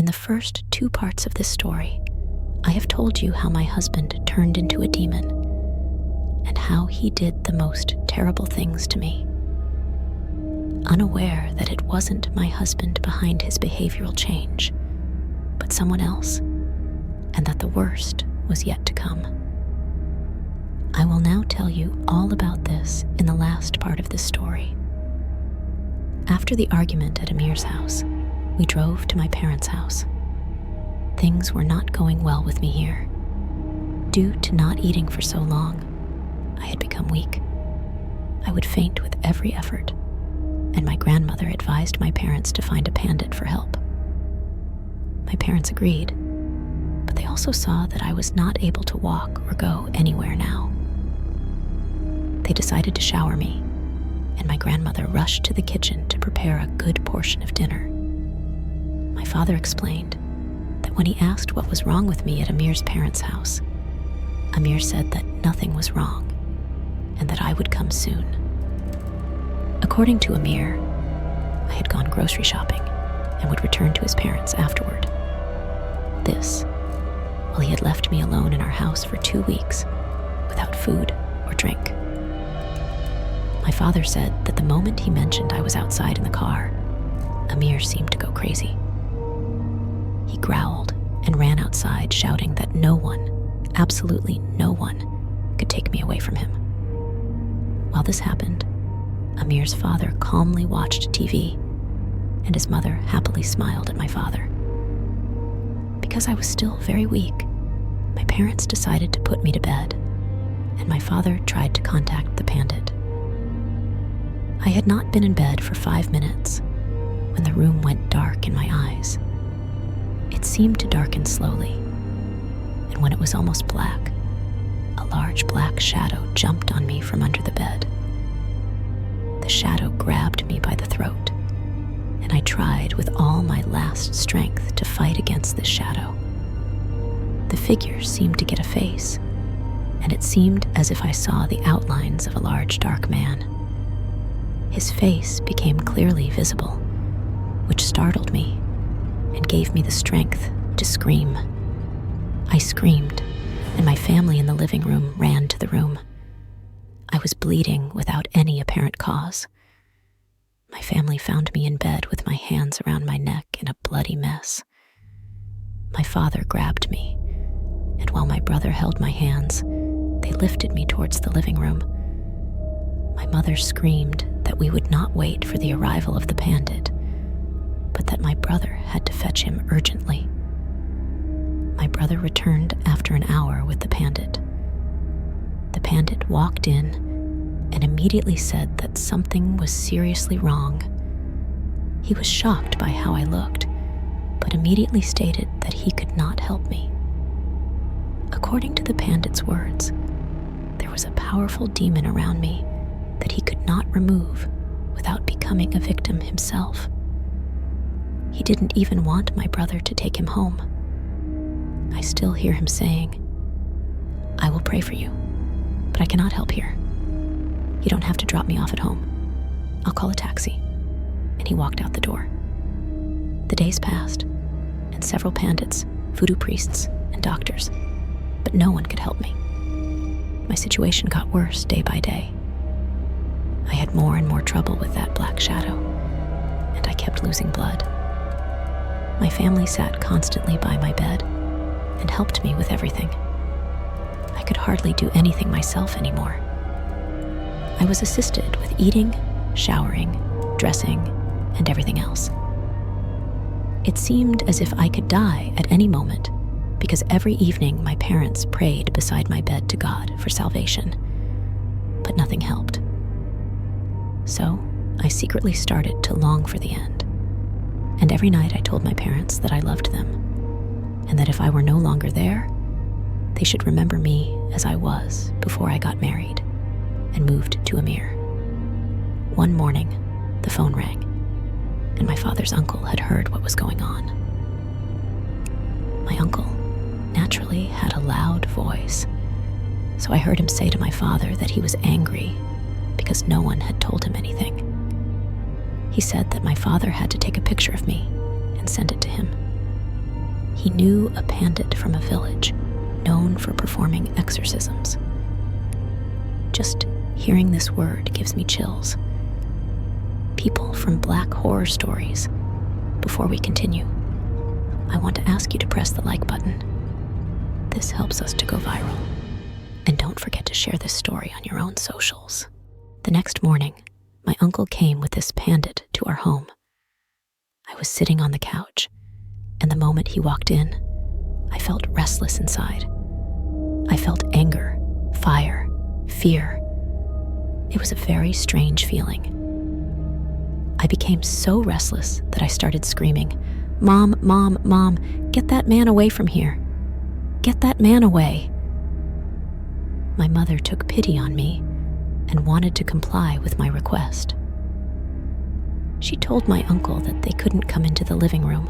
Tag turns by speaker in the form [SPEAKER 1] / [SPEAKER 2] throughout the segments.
[SPEAKER 1] the first 2 parts of this story, I have told you how my husband turned into a demon and how he did the most terrible things to me. Unaware that it wasn't my husband behind his behavioral change, but someone else, and that the worst was yet to come. I will now tell you all about this in the last part of this story. After the argument at Amir's house, we drove to my parents' house. Things were not going well with me here. Due to not eating for so long, I had become weak. I would faint with every effort, and my grandmother advised my parents to find a pandit for help. My parents agreed, but they also saw that I was not able to walk or go anywhere now. They decided to shower me, and my grandmother rushed to the kitchen to prepare a good portion of dinner. My father explained that when he asked what was wrong with me at Amir's parents' house, Amir said that nothing was wrong and that I would come soon. According to Amir, I had gone grocery shopping and would return to his parents afterward. This, while he had left me alone in our house for 2 weeks without food or drink. My father said that the moment he mentioned I was outside in the car, Amir seemed to go crazy. He growled and ran outside, shouting that no one, absolutely no one, could take me away from him. While this happened, Amir's father calmly watched TV, and his mother happily smiled at my father. Because I was still very weak, my parents decided to put me to bed, and my father tried to contact the pandit. I had not been in bed for 5 minutes when the room went dark in my eyes. It seemed to darken slowly, and when it was almost black, a large black shadow jumped on me from under the bed. The shadow grabbed me by the throat, and I tried with all my last strength to fight against this shadow. The figure seemed to get a face, and it seemed as if I saw the outlines of a large dark man. His face became clearly visible, which startled me and gave me the strength to scream. I screamed, and my family in the living room ran to the room. I was bleeding without any apparent cause. My family found me in bed with my hands around my neck in a bloody mess. My father grabbed me, and while my brother held my hands, they lifted me towards the living room. My mother screamed that we would not wait for the arrival of the pandit, but that my brother had to fetch him urgently. My brother returned after an hour with the pandit. The pandit walked in and immediately said that something was seriously wrong. He was shocked by how I looked, but immediately stated that he could not help me. According to the pandit's words, there was a powerful demon around me that he could not remove without becoming a victim himself. He didn't even want my brother to take him home. I still hear him saying, "I will pray for you, but I cannot help here. You don't have to drop me off at home. I'll call a taxi." And he walked out the door. The days passed, and several pandits, voodoo priests, and doctors, but no one could help me. My situation got worse day by day. I had more and more trouble with that black shadow, and I kept losing blood. My family sat constantly by my bed and helped me with everything. I could hardly do anything myself anymore. I was assisted with eating, showering, dressing, and everything else. It seemed as if I could die at any moment, because every evening my parents prayed beside my bed to God for salvation, but nothing helped. So I secretly started to long for the end, and every night I told my parents that I loved them, and that if I were no longer there, they should remember me as I was before I got married and moved to Amir. One morning, the phone rang, and my father's uncle had heard what was going on. My uncle naturally had a loud voice, so I heard him say to my father that he was angry because no one had told him anything. He said that my father had to take a picture of me and send it to him. He knew a pandit from a village known for performing exorcisms. Just hearing this word gives me chills. People from Black horror stories. Before we continue, I want to ask you to press the like button. This helps us to go viral. And don't forget to share this story on your own socials. The next morning, my uncle came with this pandit to our home. I was sitting on the couch, and the moment he walked in, I felt restless inside. I felt anger, fire, fear. It was a very strange feeling. I became so restless that I started screaming, "Mom, Mom, Mom, get that man away from here. Get that man away." My mother took pity on me and wanted to comply with my request. She told my uncle that they couldn't come into the living room.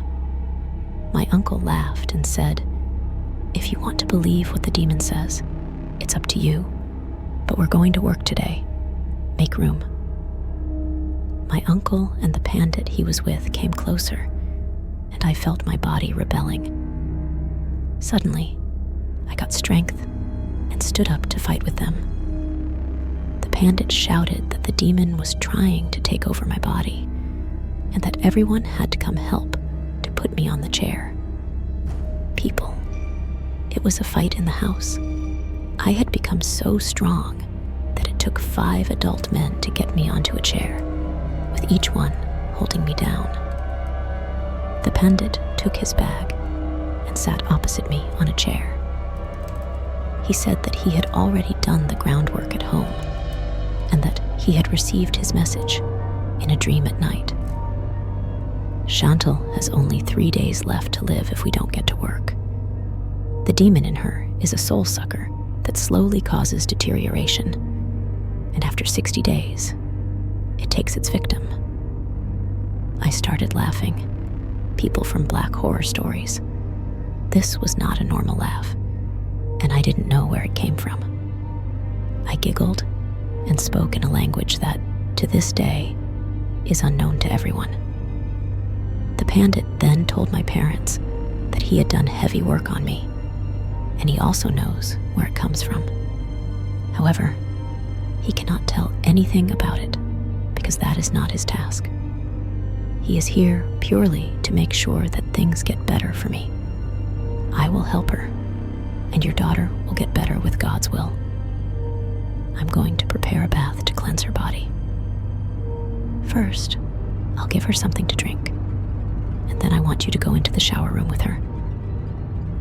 [SPEAKER 1] My uncle laughed and said, "If you want to believe what the demon says, it's up to you, but we're going to work today. Make room." My uncle and the pandit he was with came closer, and I felt my body rebelling. Suddenly, I got strength and stood up to fight with them. The pandit shouted that the demon was trying to take over my body, and that everyone had to come help to put me on the chair. People. It was a fight in the house. I had become so strong that it took 5 adult men to get me onto a chair, with each one holding me down. The pandit took his bag and sat opposite me on a chair. He said that he had already done the groundwork at home, and that he had received his message in a dream at night. Shantal has only 3 days left to live if we don't get to work. The demon in her is a soul sucker that slowly causes deterioration, and after 60 days, it takes its victim. I started laughing. People from Black horror stories. This was not a normal laugh, and I didn't know where it came from. I giggled and spoke in a language that, to this day, is unknown to everyone. The pandit then told my parents that he had done heavy work on me, and he also knows where it comes from. However, he cannot tell anything about it because that is not his task. He is here purely to make sure that things get better for me. I will help her, and your daughter will get better with God's will. I'm going to prepare a bath to cleanse her body. First, I'll give her something to drink, and then I want you to go into the shower room with her.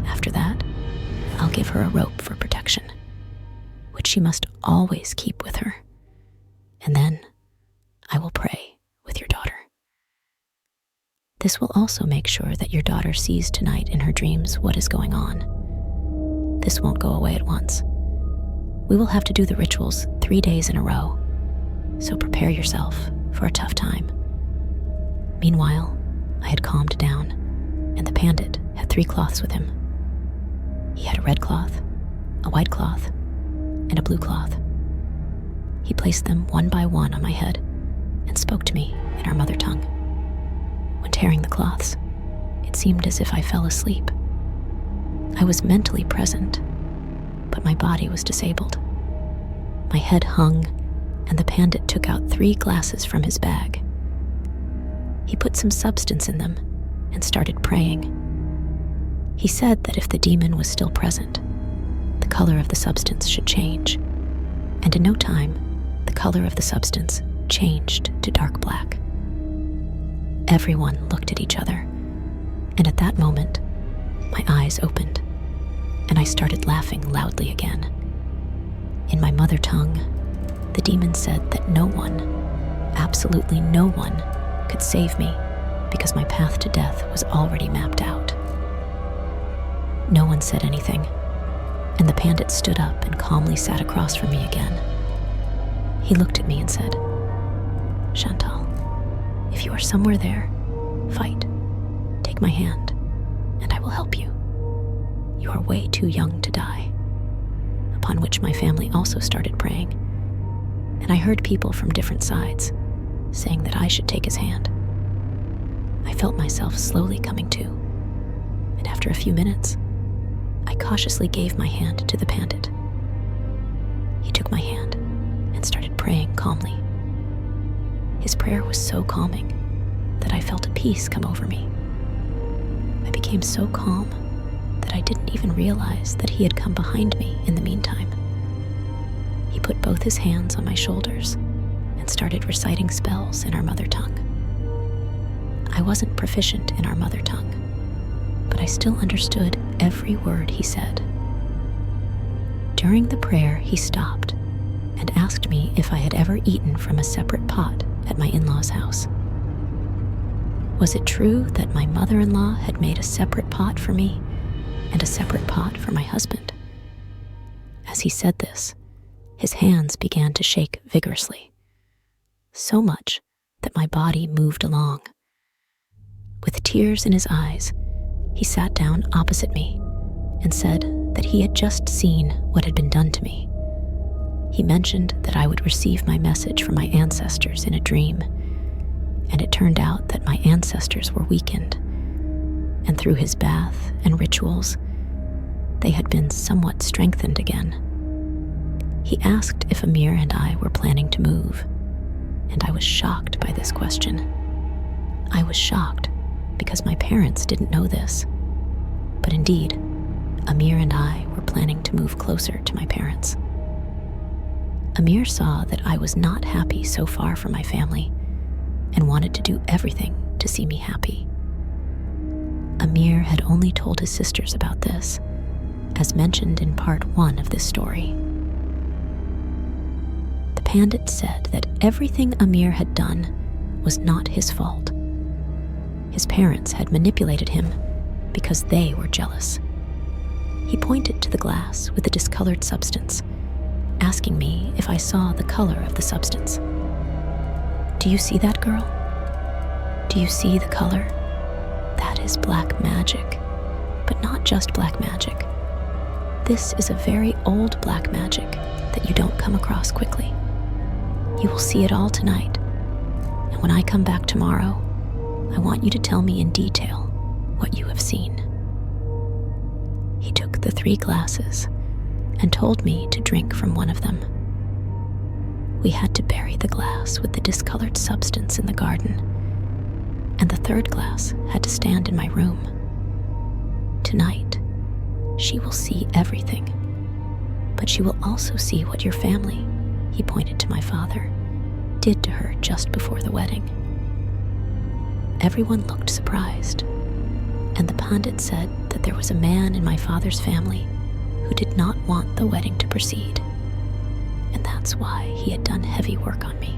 [SPEAKER 1] After that, I'll give her a rope for protection, which she must always keep with her. And then I will pray with your daughter. This will also make sure that your daughter sees tonight in her dreams what is going on. This won't go away at once. We will have to do the rituals 3 days in a row, so prepare yourself for a tough time. Meanwhile, I had calmed down, and the pandit had 3 cloths with him. He had a red cloth, a white cloth, and a blue cloth. He placed them one by one on my head and spoke to me in our mother tongue. When tearing the cloths, it seemed as if I fell asleep. I was mentally present, but my body was disabled. My head hung, and the pandit took out 3 glasses from his bag. He put some substance in them and started praying. He said that if the demon was still present, the color of the substance should change, and in no time, the color of the substance changed to dark black. Everyone looked at each other, and at that moment, my eyes opened, and I started laughing loudly again. In my mother tongue, the demon said that no one, absolutely no one, could save me because my path to death was already mapped out. No one said anything, and the pandit stood up and calmly sat across from me again. He looked at me and said, "Shantal, if you are somewhere there, fight. Take my hand, and I will help you. You are way too young to die." Upon which my family also started praying, and I heard people from different sides saying that I should take his hand. I felt myself slowly coming to, and after After a few minutes, I cautiously gave my hand to the pandit. He took my hand and started praying calmly. His prayer was so calming that I felt a peace come over me. I became so calm that I didn't even realize that he had come behind me in the meantime. He put both his hands on my shoulders and started reciting spells in our mother tongue. I wasn't proficient in our mother tongue, but I still understood every word he said. During the prayer, he stopped and asked me if I had ever eaten from a separate pot at my in-laws' house. Was it true that my mother-in-law had made a separate pot for me and a separate pot for my husband? As he said this, his hands began to shake vigorously, so much that my body moved along. With tears in his eyes, he sat down opposite me and said that he had just seen what had been done to me. He mentioned that I would receive my message from my ancestors in a dream, and it turned out that my ancestors were weakened, and through his bath and rituals, they had been somewhat strengthened again. He asked if Amir and I were planning to move, and I was shocked by this question. I was shocked because my parents didn't know this, but indeed, Amir and I were planning to move closer to my parents. Amir saw that I was not happy so far from my family and wanted to do everything to see me happy. Amir had only told his sisters about this, as mentioned in part 1 of this story. The pandit said that everything Amir had done was not his fault. His parents had manipulated him because they were jealous. He pointed to the glass with the discolored substance, asking me if I saw the color of the substance. "Do you see that, girl? Do you see the color? That is black magic, but not just black magic. This is a very old black magic that you don't come across quickly. You will see it all tonight, and when I come back tomorrow, I want you to tell me in detail what you have seen." He took the 3 glasses and told me to drink from one of them. We had to bury the glass with the discolored substance in the garden, and the 3rd glass had to stand in my room. Tonight, she will see everything, but she will also see what your family, he pointed to my father, did to her just before the wedding. Everyone looked surprised, and the pandit said that there was a man in my father's family who did not want the wedding to proceed, and that's why he had done heavy work on me.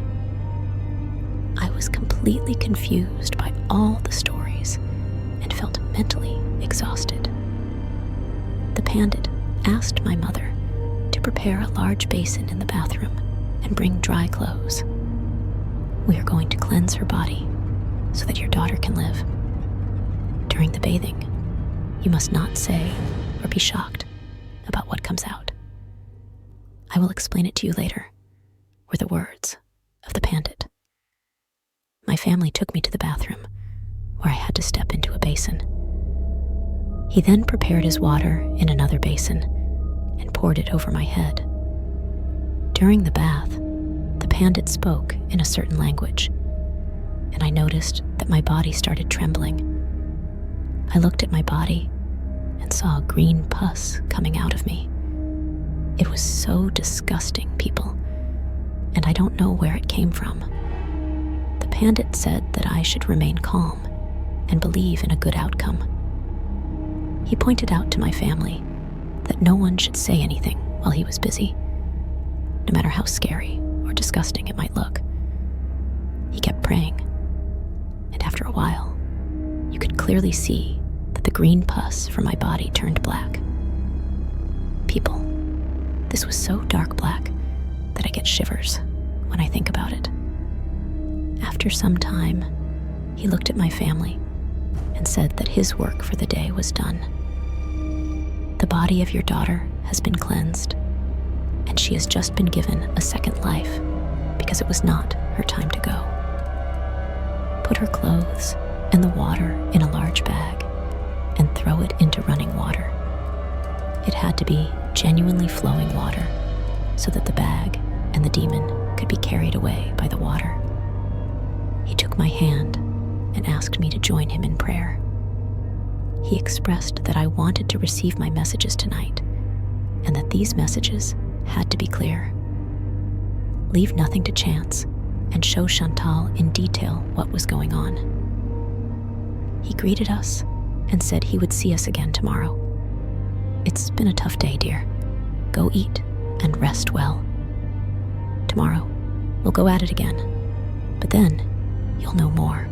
[SPEAKER 1] I was completely confused by all the stories and felt mentally exhausted. The pandit asked my mother to prepare a large basin in the bathroom and bring dry clothes. "We are going to cleanse her body so that your daughter can live. During the bathing, you must not say or be shocked about what comes out. I will explain it to you later," were the words of the pandit. My family took me to the bathroom, where I had to step into a basin. He then prepared his water in another basin and poured it over my head. During the bath, the pandit spoke in a certain language, and I noticed that my body started trembling. I looked at my body and saw green pus coming out of me. It was so disgusting, people, and I don't know where it came from. The pandit said that I should remain calm and believe in a good outcome. He pointed out to my family that no one should say anything while he was busy, no matter how scary or disgusting it might look. He kept praying, and after a while, you could clearly see that the green pus from my body turned black. People, this was so dark black that I get shivers when I think about it. After some time, he looked at my family and said that his work for the day was done. "The body of your daughter has been cleansed, and she has just been given a second life because it was not her time to go. Put her clothes and the water in a large bag and throw it into running water. It had to be genuinely flowing water so that the bag and the demon could be carried away by the water. He took my hand and asked me to join him in prayer. He expressed that I wanted to receive my messages tonight, and that these messages had to be clear. Leave nothing to chance, and show Shantal in detail what was going on. He greeted us and said he would see us again tomorrow. It's been a tough day, dear. Go eat and rest well. Tomorrow, we'll go at it again, but then you'll know more.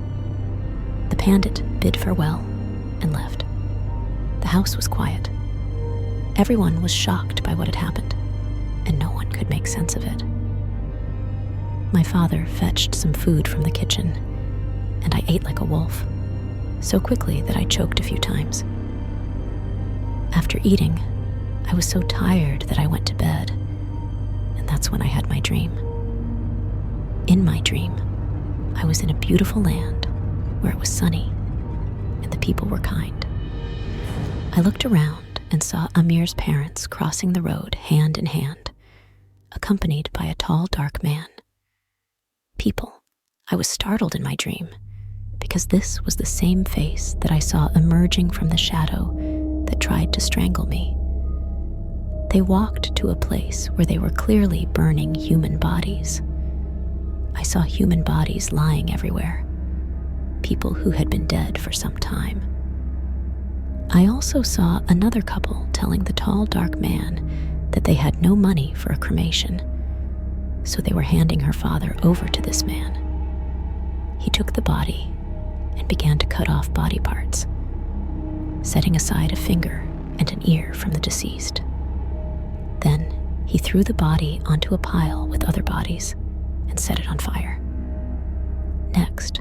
[SPEAKER 1] The pandit bid farewell and left. The house was quiet. Everyone was shocked by what had happened, and no one could make sense of it. My father fetched some food from the kitchen, and I ate like a wolf, so quickly that I choked a few times. After eating, I was so tired that I went to bed, and that's when I had my dream. In my dream, I was in a beautiful land where it was sunny, and the people were kind. I looked around and saw Amir's parents crossing the road hand in hand, accompanied by a tall, dark man. People, I was startled in my dream, because this was the same face that I saw emerging from the shadow that tried to strangle me. They walked to a place where they were clearly burning human bodies. I saw human bodies lying everywhere, people who had been dead for some time. I also saw another couple telling the tall, dark man that they had no money for a cremation, so they were handing her father over to this man. He took the body and began to cut off body parts, setting aside a finger and an ear from the deceased. Then he threw the body onto a pile with other bodies and set it on fire. Next,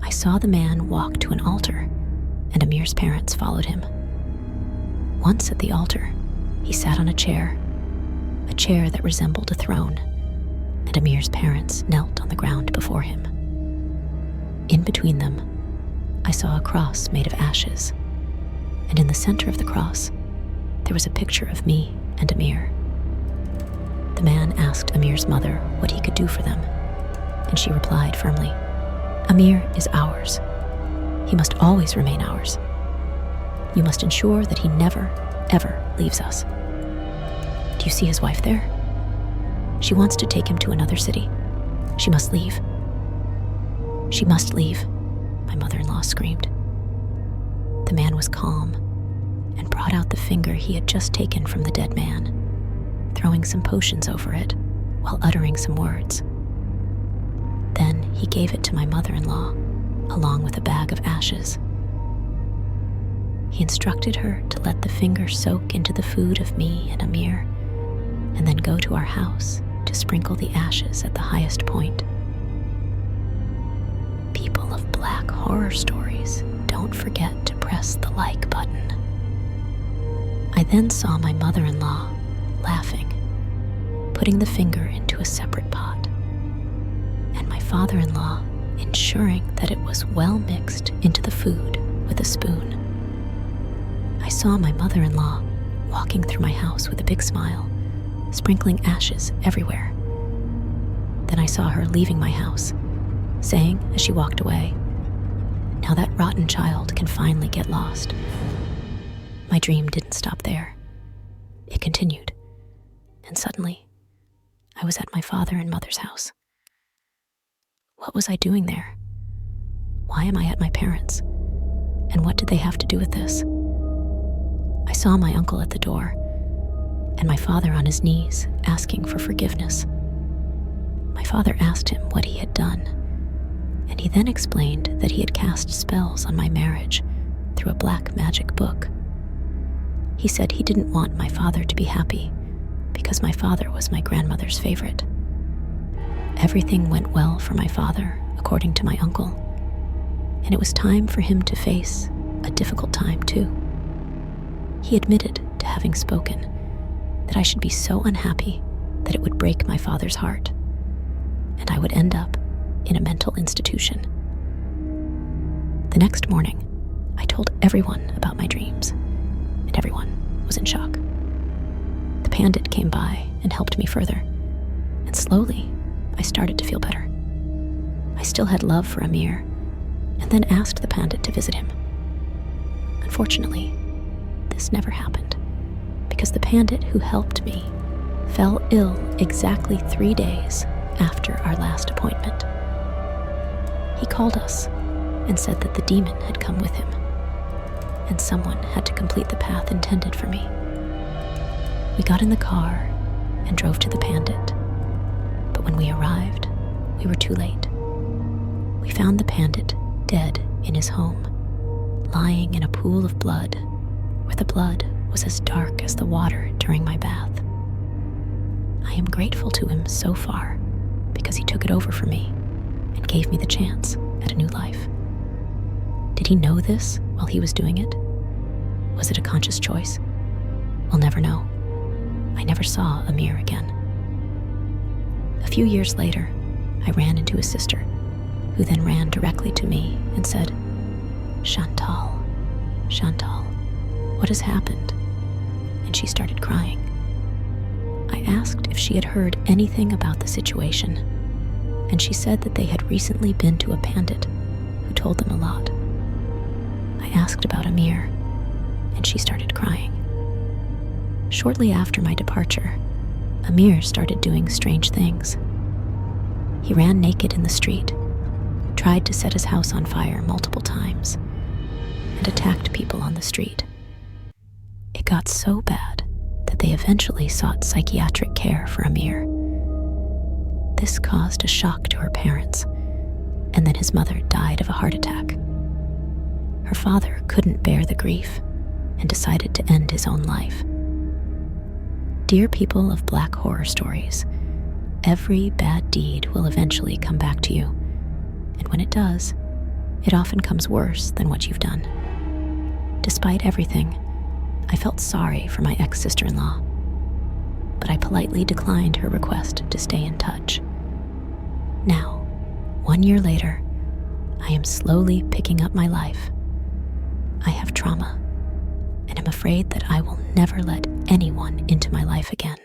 [SPEAKER 1] I saw the man walk to an altar, and Amir's parents followed him. Once at the altar, he sat on a chair that resembled a throne, and Amir's parents knelt on the ground before him. In between them, I saw a cross made of ashes, and in the center of the cross, there was a picture of me and Amir. The man asked Amir's mother what he could do for them, and she replied firmly, "Amir is ours. He must always remain ours. You must ensure that he never, ever leaves us. Do you see his wife there? She wants to take him to another city. She must leave. She must leave," my mother-in-law screamed. The man was calm and brought out the finger he had just taken from the dead man, throwing some potions over it while uttering some words. Then he gave it to my mother-in-law, along with a bag of ashes. He instructed her to let the finger soak into the food of me and Amir, and then go to our house to sprinkle the ashes at the highest point. People of black horror stories, don't forget to press the like button. I then saw my mother-in-law laughing, putting the finger into a separate pot, and my father-in-law ensuring that it was well mixed into the food with a spoon. I saw my mother-in-law walking through my house with a big smile, sprinkling ashes everywhere. Then I saw her leaving my house, saying as she walked away, "Now that rotten child can finally get lost." My dream didn't stop there. It continued, and suddenly, I was at my father and mother's house. What was I doing there? Why am I at my parents'? And what did they have to do with this? I saw my uncle at the door, and my father on his knees asking for forgiveness. My father asked him what he had done, and he then explained that he had cast spells on my marriage through a black magic book. He said he didn't want my father to be happy because my father was my grandmother's favorite. Everything went well for my father, according to my uncle, and it was time for him to face a difficult time too. He admitted to having spoken that I should be so unhappy that it would break my father's heart, and I would end up in a mental institution. The next morning, I told everyone about my dreams, and everyone was in shock. The pandit came by and helped me further, and slowly I started to feel better. I still had love for Amir, and then asked the pandit to visit him. Unfortunately, this never happened, because the pandit who helped me fell ill exactly 3 days after our last appointment. He called us and said that the demon had come with him, and someone had to complete the path intended for me. We got in the car and drove to the pandit, but when we arrived, we were too late. We found the pandit dead in his home, lying in a pool of blood, where the blood was as dark as the water during my bath. I am grateful to him so far, because he took it over for me and gave me the chance at a new life. Did he know this while he was doing it? Was it a conscious choice? We'll never know. I never saw Amir again. A few years later, I ran into his sister, who then ran directly to me and said, "Shantal, Shantal, what has happened?" And she started crying. I asked if she had heard anything about the situation, and she said that they had recently been to a pandit who told them a lot. I asked about Amir, and she started crying. Shortly after my departure, Amir started doing strange things. He ran naked in the street, tried to set his house on fire multiple times, and attacked people on the street. It got so bad that they eventually sought psychiatric care for Amir. This caused a shock to her parents, and then his mother died of a heart attack. Her father couldn't bear the grief and decided to end his own life. Dear people of Black horror stories, every bad deed will eventually come back to you, and when it does, it often comes worse than what you've done. Despite everything, I felt sorry for my ex-sister-in-law, but I politely declined her request to stay in touch. Now, 1 year later, I am slowly picking up my life. I have trauma, and am afraid that I will never let anyone into my life again.